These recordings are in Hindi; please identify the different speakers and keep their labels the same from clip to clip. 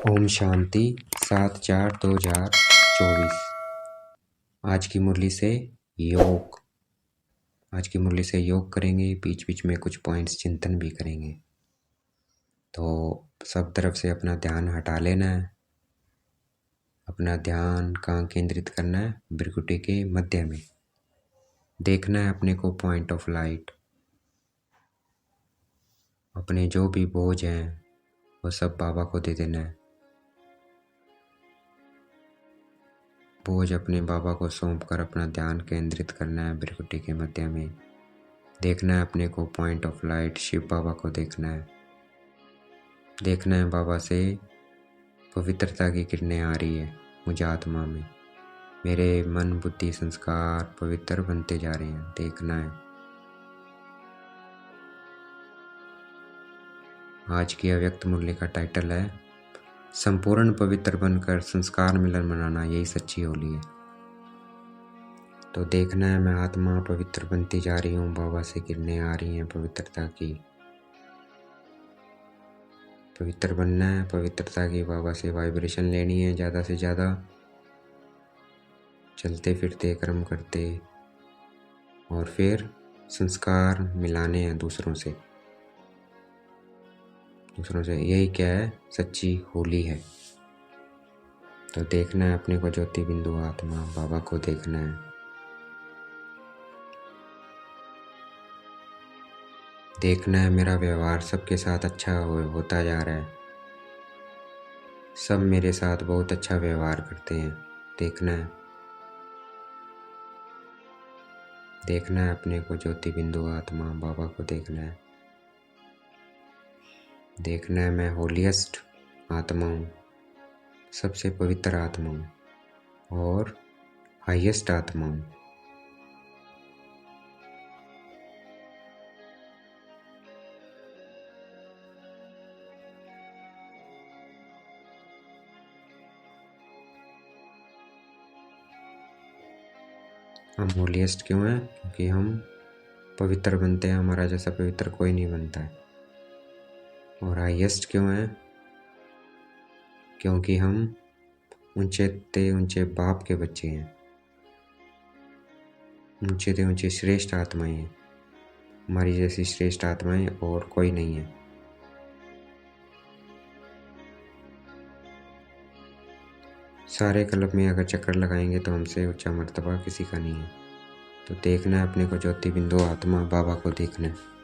Speaker 1: ओम शांति 7/4/2024। आज की मुरली से योग करेंगे। बीच बीच में कुछ पॉइंट्स चिंतन भी करेंगे। तो सब तरफ से अपना ध्यान हटा लेना है। अपना ध्यान कहाँ केंद्रित करना है? भ्रिकुटी के मध्य में देखना है अपने को पॉइंट ऑफ लाइट। अपने जो भी बोझ हैं वो सब बाबा को दे देना है। बोझ अपने बाबा को सौंप कर अपना ध्यान केंद्रित करना है। भ्रिकुटी के मध्य में देखना है अपने को पॉइंट ऑफ लाइट। शिव बाबा को देखना है बाबा से पवित्रता की किरणें आ रही है मुझे आत्मा में। मेरे मन बुद्धि संस्कार पवित्र बनते जा रहे हैं, देखना है। आज की अव्यक्त मुरली का टाइटल है संपूर्ण पवित्र बनकर संस्कार मिलन मनाना, यही सच्ची होली है। तो देखना है मैं आत्मा पवित्र बनती जा रही हूँ। बाबा से किरणें आ रही हैं पवित्रता की। पवित्र बनना है, पवित्रता की बाबा से वाइब्रेशन लेनी है ज़्यादा से ज़्यादा। चलते फिरते कर्म करते और फिर संस्कार मिलाने हैं दूसरों से। यही क्या है? सच्ची होली है। तो देखना है अपने को ज्योति बिंदु आत्मा बाबा को देखना है। देखना है मेरा व्यवहार सबके साथ अच्छा होता जा रहा है। सब मेरे साथ बहुत अच्छा व्यवहार करते हैं। देखना है अपने को ज्योति बिंदु आत्मा बाबा को देखना है। देखना है मैं होलीएस्ट आत्मा हूँ, सबसे पवित्र आत्मा हूँ और हाईएस्ट आत्मा हूँ। हम होलीएस्ट क्यों हैं? क्योंकि हम पवित्र बनते हैं। हमारा जैसा पवित्र कोई नहीं बनता है। और हाईएस्ट क्यों है? क्योंकि हम ऊंचे बाप के बच्चे हैं। ऊंचे श्रेष्ठ आत्माएं हैं। हमारी जैसी श्रेष्ठ आत्माएं और कोई नहीं है। सारे कल्प में अगर चक्कर लगाएंगे तो हमसे ऊंचा मर्तबा किसी का नहीं है। तो देखना है अपने को ज्योति बिंदु आत्मा बाबा को देखना है।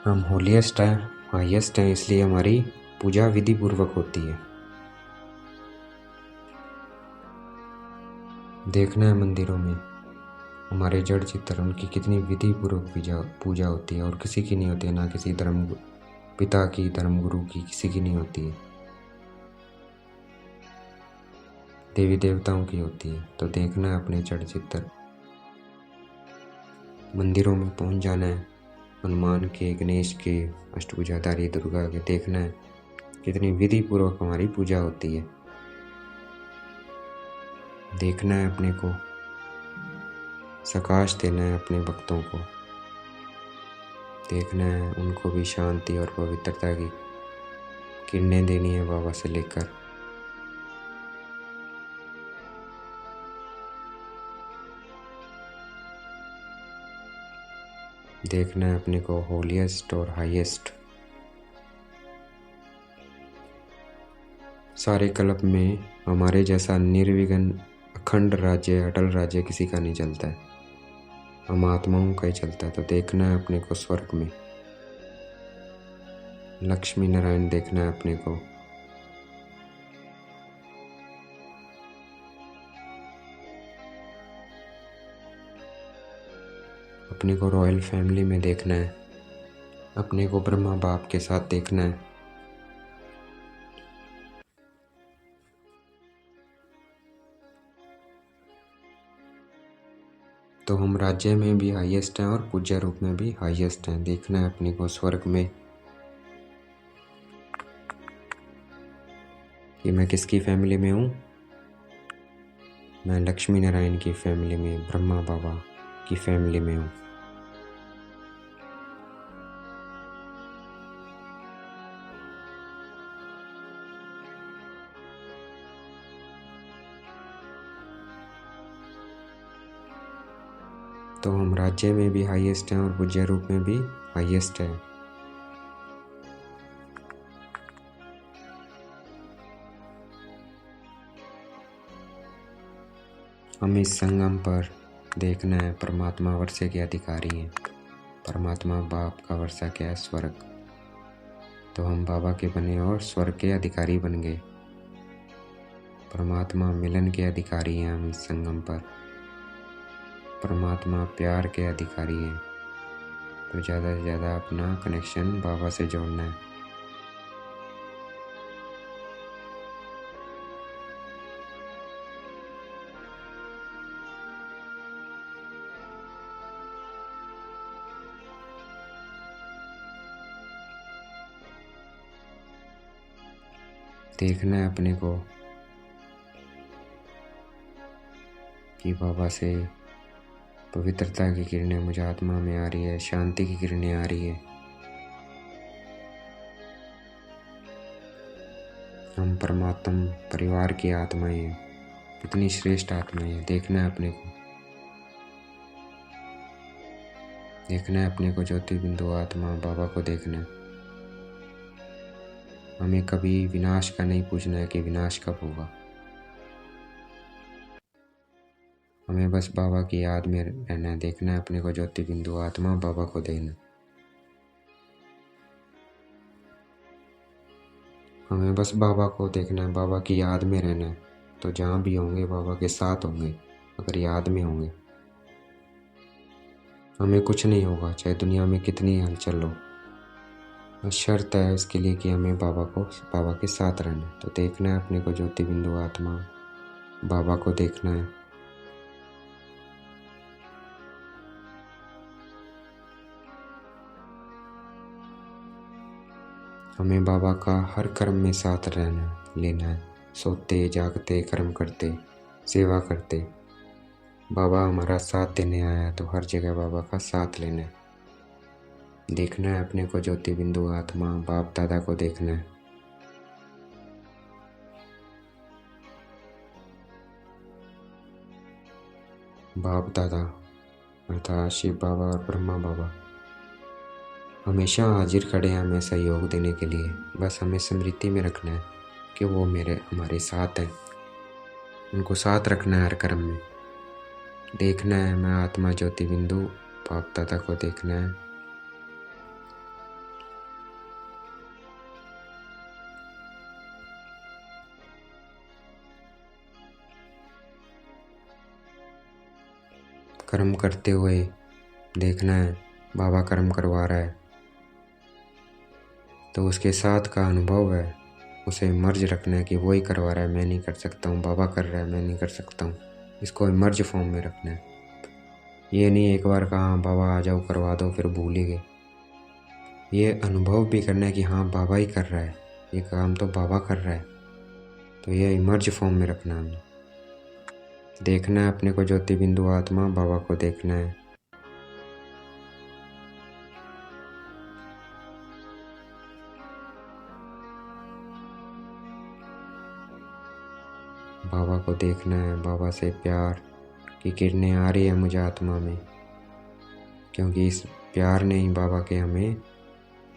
Speaker 1: हम होलीएस्ट हैं, हाईएस्ट हैं, इसलिए हमारी पूजा विधि पूर्वक होती है। देखना है मंदिरों में हमारे जड़ चित्तर उनकी कितनी विधि पूर्वक पूजा होती है और किसी की नहीं होती है। ना किसी धर्म पिता की, धर्म गुरु की, किसी की नहीं होती है। देवी देवताओं की होती है। तो देखना है अपने जड़ चित्तर। मंदिरों में पहुंच जाना है, हनुमान के, गणेश के, अष्टभुजाधारी दुर्गा के। देखना है कितनी विधि पूर्वक हमारी पूजा होती है। देखना है अपने को सकाश देना है अपने भक्तों को। देखना है उनको भी शांति और पवित्रता की किरणें देनी है बाबा से लेकर। देखना है अपने को होलीएस्ट और हाईएस्ट। सारे कल्प में हमारे जैसा निर्विघ्न अखंड राज्य, अटल राज्य किसी का नहीं चलता है। हम आत्माओं का ही चलता है। तो देखना है अपने को स्वर्ग में लक्ष्मी नारायण देखना है अपने को। अपने को रॉयल फैमिली में देखना है। अपने को ब्रह्मा बाप के साथ देखना है। तो हम राज्य में भी हाईएस्ट हैं और पूज्य रूप में भी हाईएस्ट हैं। देखना है अपने को स्वर्ग में कि मैं किसकी फैमिली में हूँ। मैं लक्ष्मी नारायण की फैमिली में, ब्रह्मा बाबा की फैमिली में हूँ। तो हम राज्य में भी हाईएस्ट हैं और पूज्य रूप में भी हाईएस्ट हैं। हम इस संगम पर देखना है परमात्मा वर्षे के अधिकारी हैं। परमात्मा बाप का वर्षा क्या है? स्वर्ग। तो हम बाबा के बने और स्वर्ग के अधिकारी बन गए। परमात्मा मिलन के अधिकारी हैं हम इस संगम पर। परमात्मा प्यार के अधिकारी हैं। तो ज़्यादा से ज़्यादा अपना कनेक्शन बाबा से जोड़ना है। देखना है अपने को कि बाबा से पवित्रता की किरणें मुझे आत्मा में आ रही है, शांति की किरणें आ रही है। हम परमात्मा परिवार की आत्माएं हैं। कितनी श्रेष्ठ आत्माएं हैं। देखना है अपने को। देखना है अपने को ज्योति बिंदु आत्मा बाबा को देखना है। हमें कभी विनाश का नहीं पूछना है कि विनाश कब होगा। हमें बस बाबा की याद में रहना है। देखना है अपने को ज्योति बिंदु आत्मा बाबा को देना। हमें बस बाबा को देखना है, बाबा की याद में रहना है। तो जहाँ भी होंगे बाबा के साथ होंगे, अगर याद में होंगे। हमें कुछ नहीं होगा चाहे दुनिया में कितनी हलचल हो। बस शर्त है इसके लिए कि हमें बाबा के साथ रहना है। तो देखना है अपने को ज्योति बिंदु आत्मा बाबा को देखना है। हमें बाबा का हर कर्म में साथ लेना है। सोते जागते कर्म करते सेवा करते बाबा हमारा साथ देने आया है। तो हर जगह बाबा का साथ लेना है। देखना है अपने को ज्योति बिंदु आत्मा बाप दादा को देखना है। बाप दादा अर्थात शिव बाबा और ब्रह्मा बाबा हमेशा हाजिर खड़े हैं हमें सहयोग देने के लिए। बस हमें स्मृति में रखना है कि वो हमारे साथ हैं। उनको साथ रखना है हर कर्म में। देखना है मैं आत्मा ज्योति बिंदु बाप दादा को देखना है। कर्म करते हुए देखना है बाबा कर्म करवा रहा है तो उसके साथ का अनुभव है, उसे मर्ज रखना है कि वो ही करवा रहा है, मैं नहीं कर सकता हूँ। बाबा कर रहा है, मैं नहीं कर सकता हूँ। इसको मर्ज फॉर्म में रखना है। ये नहीं एक बार कहा बाबा आ जाओ करवा दो फिर भूल ही गए। ये अनुभव भी करना है कि हाँ बाबा ही कर रहा है, ये काम तो बाबा कर रहा है। तो ये मर्ज फॉर्म में रखना है। देखना है अपने को ज्योति बिंदु आत्मा बाबा को देखना है। बाबा को देखना है। बाबा से प्यार की किरणें आ रही है मुझे आत्मा में, क्योंकि इस प्यार ने ही बाबा के हमें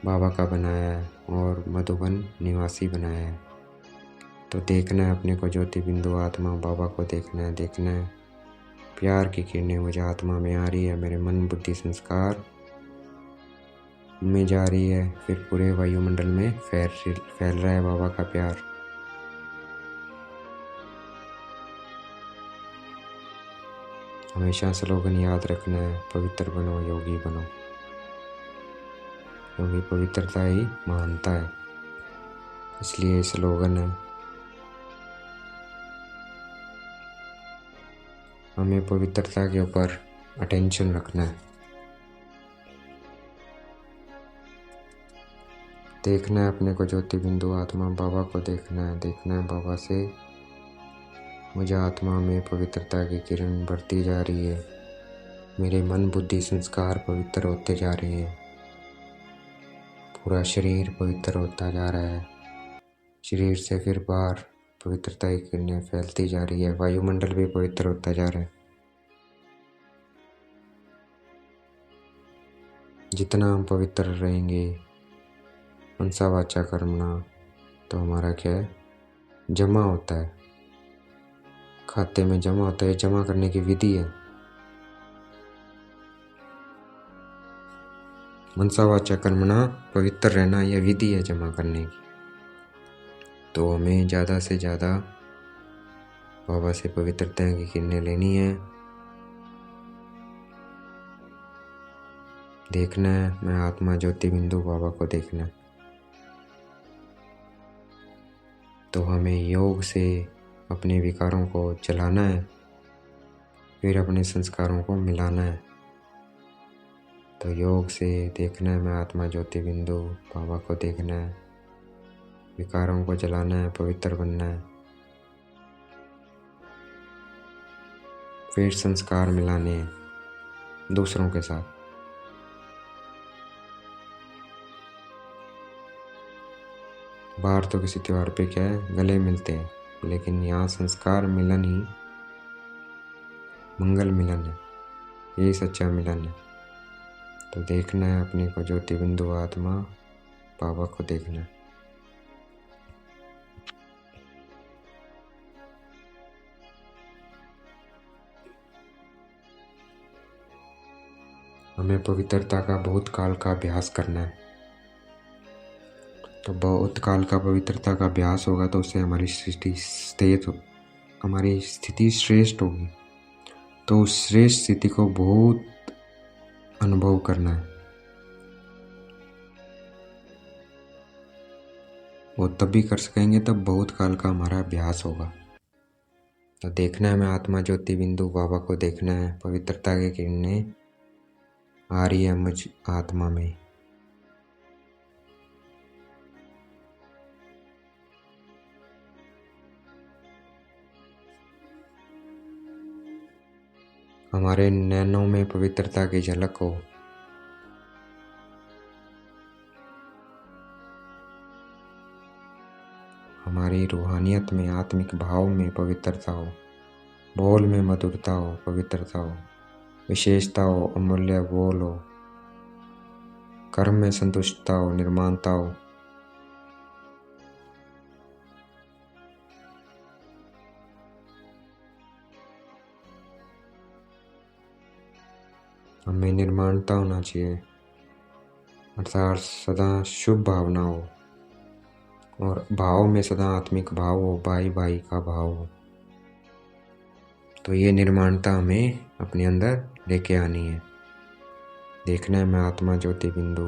Speaker 1: बाबा का बनाया है और मधुबन निवासी बनाया है। तो देखना है अपने को ज्योति बिंदु आत्मा बाबा को देखना है। देखना है प्यार की किरणें मुझे आत्मा में आ रही है, मेरे मन बुद्धि संस्कार में जा रही है, फिर पूरे वायुमंडल में फैल रहा है बाबा का प्यार। हमेशा स्लोगन याद रखना है, पवित्र बनो योगी बनो, क्योंकि पवित्रता ही महानता है, इसलिए स्लोगन है। हमें पवित्रता के ऊपर अटेंशन रखना है। देखना है अपने को ज्योति बिंदु आत्मा बाबा को देखना है। देखना है बाबा से मुझे आत्मा में पवित्रता की किरण बढ़ती जा रही है, मेरे मन बुद्धि संस्कार पवित्र होते जा रहे हैं, पूरा शरीर पवित्र होता जा रहा है, शरीर से फिर बाहर पवित्रता की किरणें फैलती जा रही है, वायुमंडल भी पवित्र होता जा रहा है। जितना हम पवित्र रहेंगे मनसा वाचा कर्मणा, तो हमारा क्या है, जमा होता है, खाते में जमा होता है। जमा करने की विधि है। मनसा वाचा कर्मणा, पवित्र रहना, यह विधि है जमा करने की। तो हमें ज़्यादा से ज़्यादा बाबा से पवित्रता की किरणें लेनी है। देखना है मैं आत्मा ज्योति बिंदु बाबा को देखना है। तो हमें योग से अपने विकारों को जलाना है, फिर अपने संस्कारों को मिलाना है। तो योग से देखना है मैं आत्मा ज्योति बिंदु बाबा को देखना है, विकारों को जलाना है, पवित्र बनना है, फिर संस्कार मिलाने हैं दूसरों के साथ। बाहर तो किसी त्योहार पे क्या है, गले मिलते हैं, लेकिन यहाँ संस्कार मिलन ही मंगल मिलन है, यही सच्चा मिलन है। तो देखना है अपने को ज्योति बिंदु आत्मा बाबा को देखना है। हमें पवित्रता का बहुत काल का अभ्यास करना है। तो बहुत काल का पवित्रता का अभ्यास होगा तो उससे हमारी स्थिति श्रेष्ठ होगी। तो उस श्रेष्ठ स्थिति को बहुत अनुभव करना है। वो तभी कर सकेंगे तब बहुत काल का हमारा अभ्यास होगा। तो देखना है मैं आत्मा ज्योति बिंदु बाबा को देखना है, पवित्रता की किरणें आ रही है मुझ आत्मा में। हमारे नैनों में पवित्रता की झलक हो। हमारी रूहानियत में, आत्मिक भाव में पवित्रता हो, बोल में मधुरता हो, पवित्रता हो, विशेषता हो, अमूल्य बोल हो, कर्म में संतुष्टता हो, निर्माणता हो। हमें निर्माणता होना चाहिए, अर्थात सदा शुभ भावना हो, और भाव में सदा आत्मिक भाव हो, भाई भाई का भाव हो। तो ये निर्माणता हमें अपने अंदर लेके आनी है। देखना है मैं आत्मा ज्योति बिंदु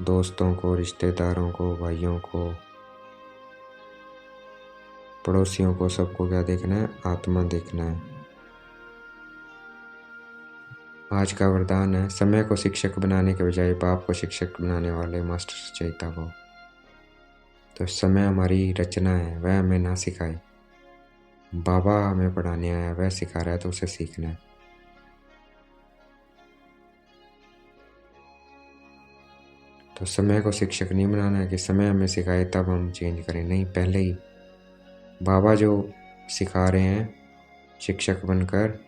Speaker 1: दोस्तों को, रिश्तेदारों को, भाइयों को, पड़ोसियों को, सबको क्या देखना है, आत्मा देखना है। आज का वरदान है, समय को शिक्षक बनाने के बजाय बाप को शिक्षक बनाने वाले मास्टर सचेता को। तो समय हमारी रचना है, वह हमें ना सिखाए। बाबा हमें पढ़ाने आया, वह सिखा रहा है तो उसे सीखना है। तो समय को शिक्षक नहीं बनाना है कि समय हमें सिखाए तब हम चेंज करें, नहीं, पहले ही बाबा जो सिखा रहे हैं शिक्षक बनकर,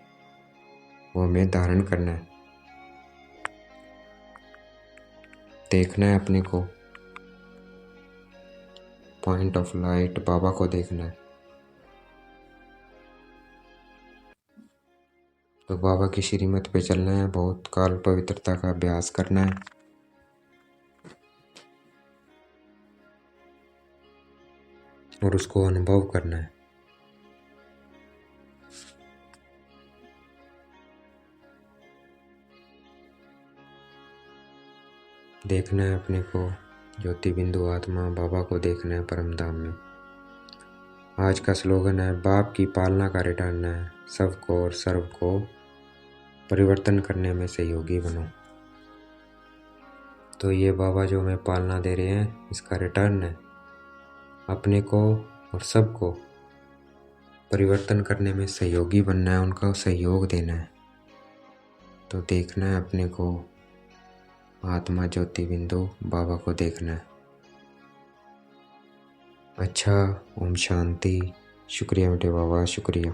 Speaker 1: वो हमें धारण करना है। देखना है अपने को, पॉइंट ऑफ लाइट बाबा को देखना है। तो बाबा की श्रीमत पे चलना है, बहुत काल पवित्रता का अभ्यास करना है। और उसको अनुभव करना है। देखना है अपने को ज्योति बिंदु आत्मा बाबा को देखना है परम धाम में। आज का स्लोगन है, बाप की पालना कार्य डालना है, सबको और सर्व को परिवर्तन करने में सहयोगी बनो। तो ये बाबा जो हमें पालना दे रहे हैं, इसका रिटर्न है, अपने को और सबको परिवर्तन करने में सहयोगी बनना है, उनका सहयोग देना है। तो देखना है अपने को आत्मा ज्योति बिंदु बाबा को देखना है। अच्छा, ओम शांति। शुक्रिया बेटे बाबा, शुक्रिया।